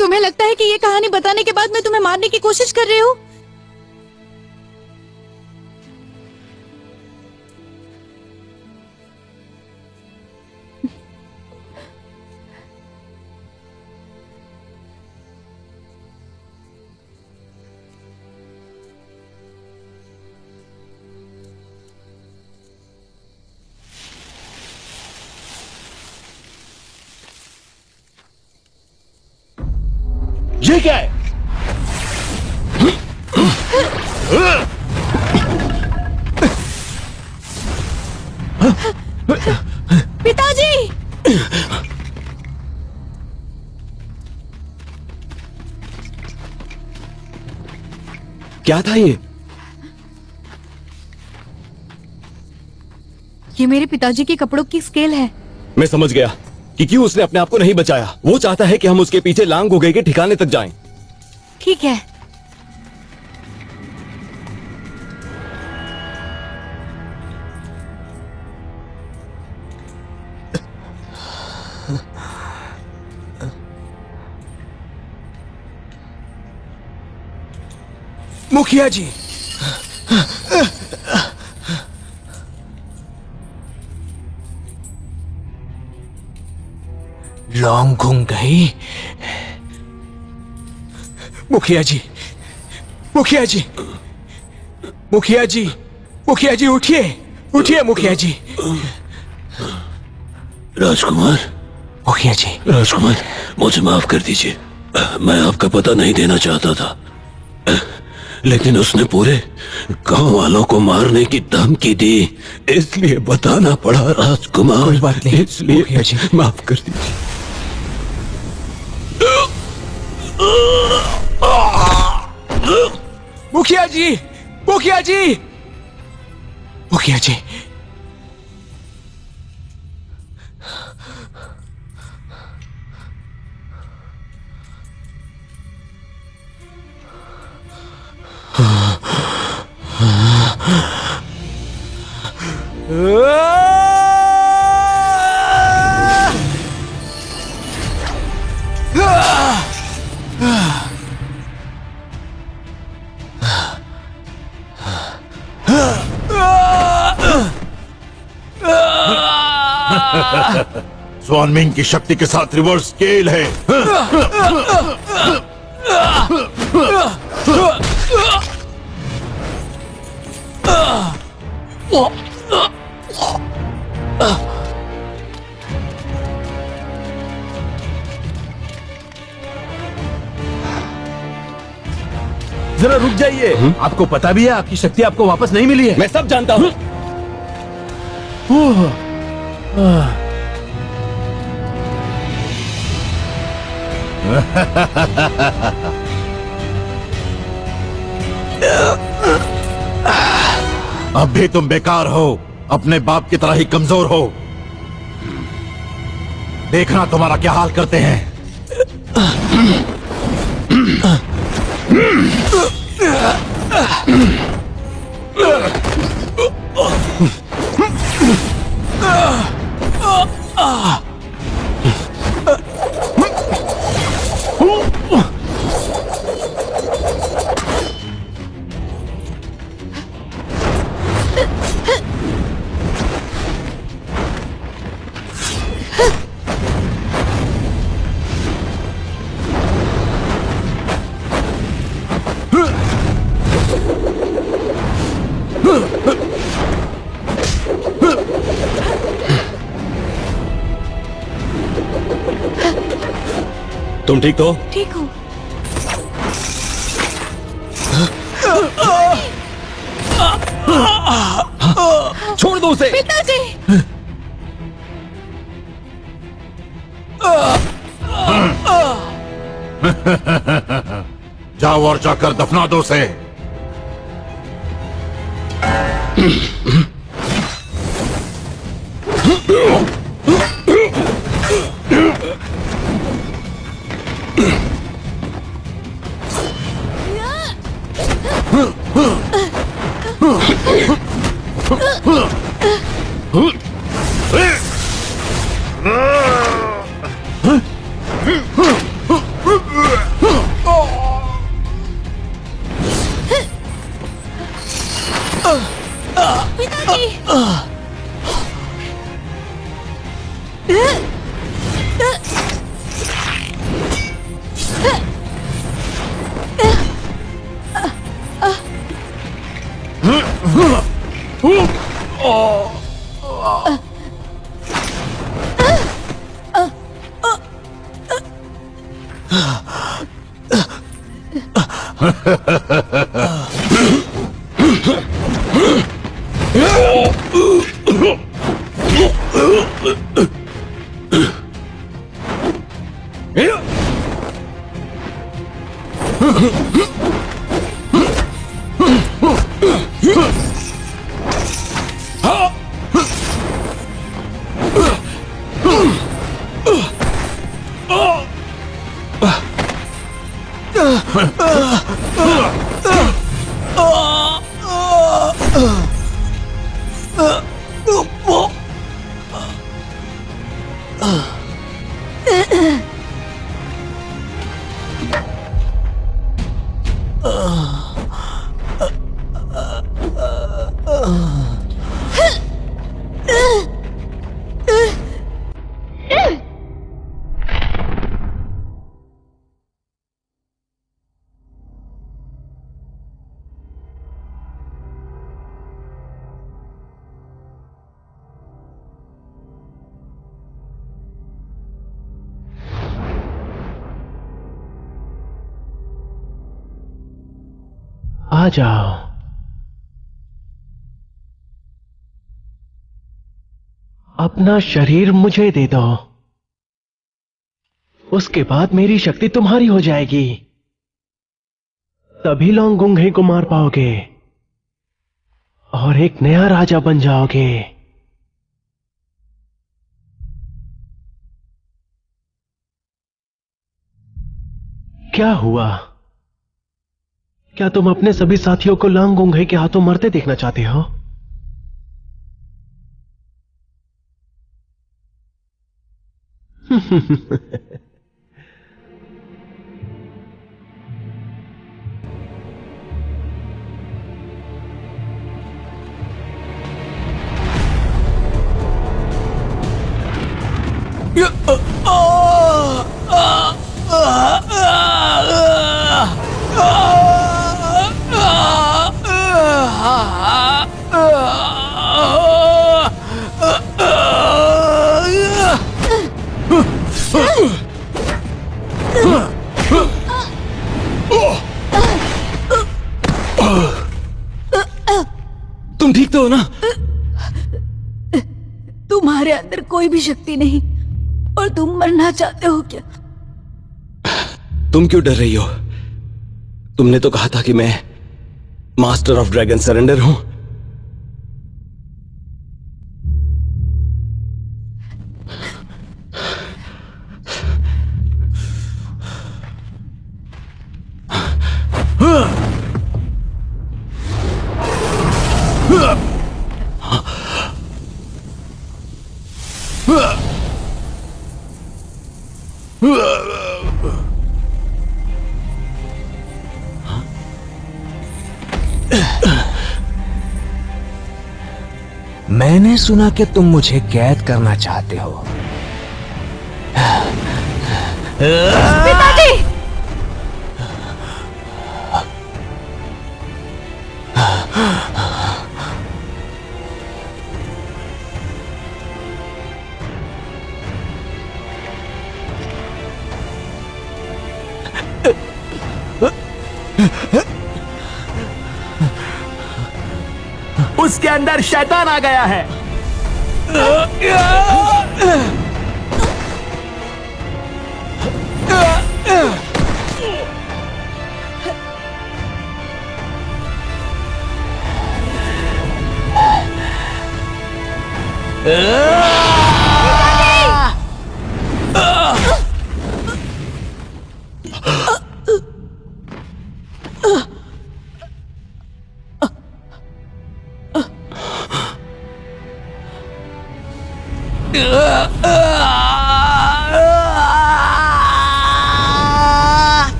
तुम्हें लगता है कि ये कहानी बताने के बाद मैं तुम्हें मारने की कोशिश कर रही हूं? ये क्या है? पिताजी! क्या था ये? ये मेरे पिताजी के कपड़ों की स्केल है। मैं समझ गया कि क्यों उसने अपने आप को नहीं बचाया। वो चाहता है कि हम उसके पीछे लांग हो गए के ठिकाने तक जाएं। ठीक है। मुखिया जी, लौंग घुंग गई। मुखिया जी, मुखिया जी, मुखिया जी, मुखिया जी उठिए, उठिए मुखिया जी। राजकुमार, मुखिया जी, राजकुमार, मुझे माफ कर दीजिए। मैं आपका पता नहीं देना चाहता था, लेकिन उसने पूरे गांव वालों को मारने की धमकी दी, इसलिए बताना पड़ा राजकुमार। कोई बात नहीं, इसलिए मुखिया जी। माफ कर दीजिए। मुखिया जी, मुखिया जी, मुखिया जी। स्वान मिंग की शक्ति के साथ रिवर्स स्केल है। जरा रुक जाइए। आपको पता भी है आपकी शक्ति आपको वापस नहीं मिली है। मैं सब जानता हूँ। अब भी तुम बेकार हो, अपने बाप की तरह ही कमजोर हो। देखना तुम्हारा क्या हाल करते हैं। तुम ठीक तो? ठीक हूँ। छोड़ दो उसे। पिताजी, जाओ और जाकर दफना दो उसे। आ जाओ। अपना शरीर मुझे दे दो, उसके बाद मेरी शक्ति तुम्हारी हो जाएगी। तभी लोंगुंगे को मार पाओगे और एक नया राजा बन जाओगे। क्या हुआ? क्या तुम अपने सभी साथियों को लोंगुंगे के हाथों मरते देखना चाहते हो? तुम ठीक तो हो ना? तुम्हारे अंदर कोई भी शक्ति नहीं और तुम मरना चाहते हो क्या? तुम क्यों डर रही हो? तुमने तो कहा था कि मैं मास्टर ऑफ ड्रैगन सरेंडर हूं। मैंने सुना कि तुम मुझे कैद करना चाहते हो। पिताजी! उसके अंदर शैतान आ गया है।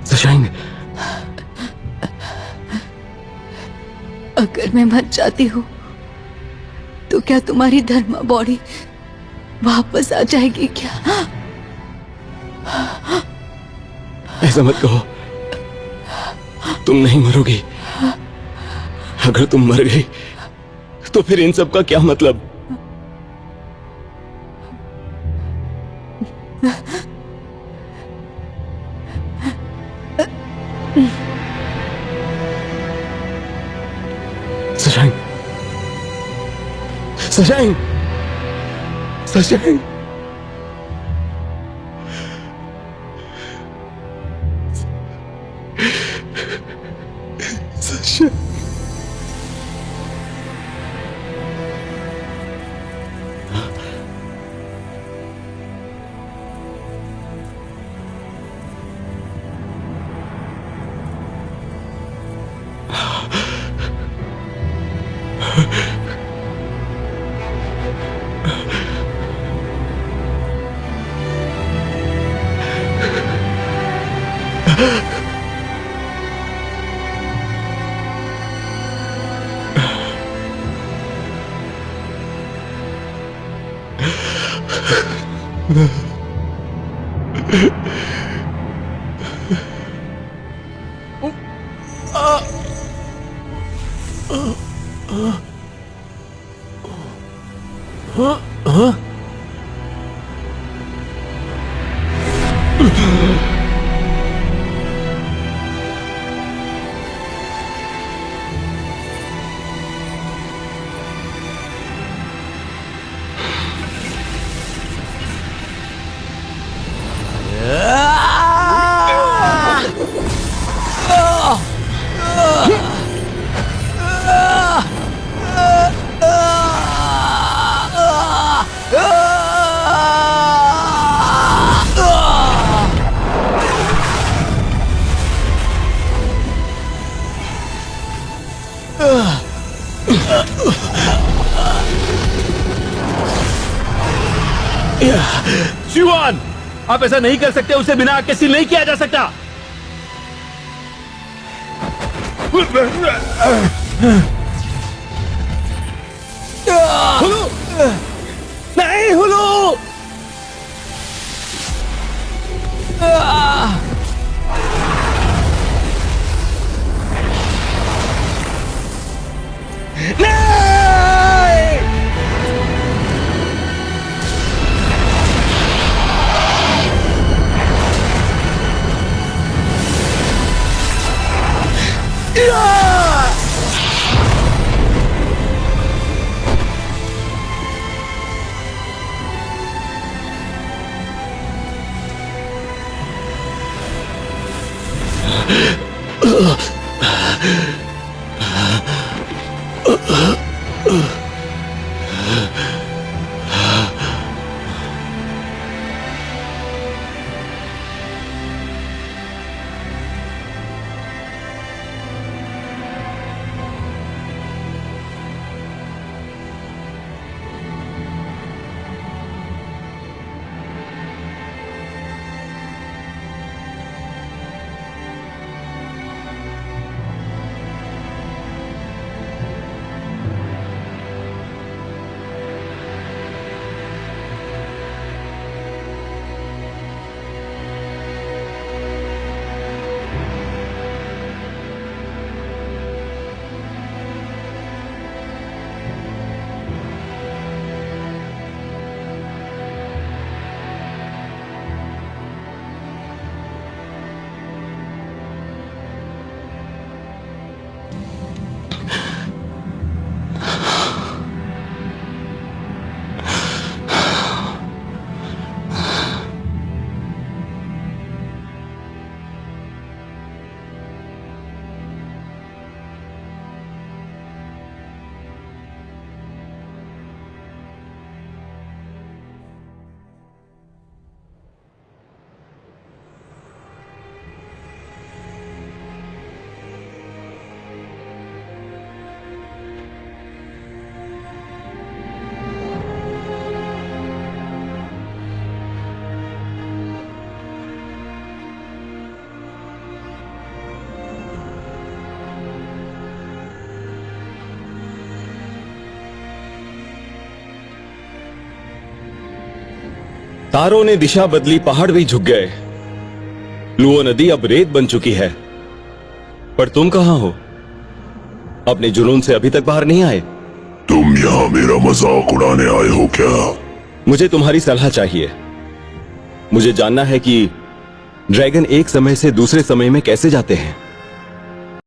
सशांग, अगर मैं मर जाती हूँ तो क्या तुम्हारी धर्मा बॉडी वापस आ जाएगी क्या? ऐसा मत कहो। तुम नहीं मरोगी। अगर तुम मर गई तो फिर इन सब का क्या मतलब? सशांग, सशांग, सशांग, सशांग। शिवान, आप ऐसा नहीं कर सकते, उसे बिना आग के सील नहीं किया जा सकता। हुलू! नहीं हुलू! तारों ने दिशा बदली, पहाड़ भी झुक गए, लुओ नदी अब रेत बन चुकी है। पर तुम कहां हो? अपने जुनून से अभी तक बाहर नहीं आए। तुम यहाँ मेरा मजाक उड़ाने आए हो क्या? मुझे तुम्हारी सलाह चाहिए। मुझे जानना है कि ड्रैगन एक समय से दूसरे समय में कैसे जाते हैं।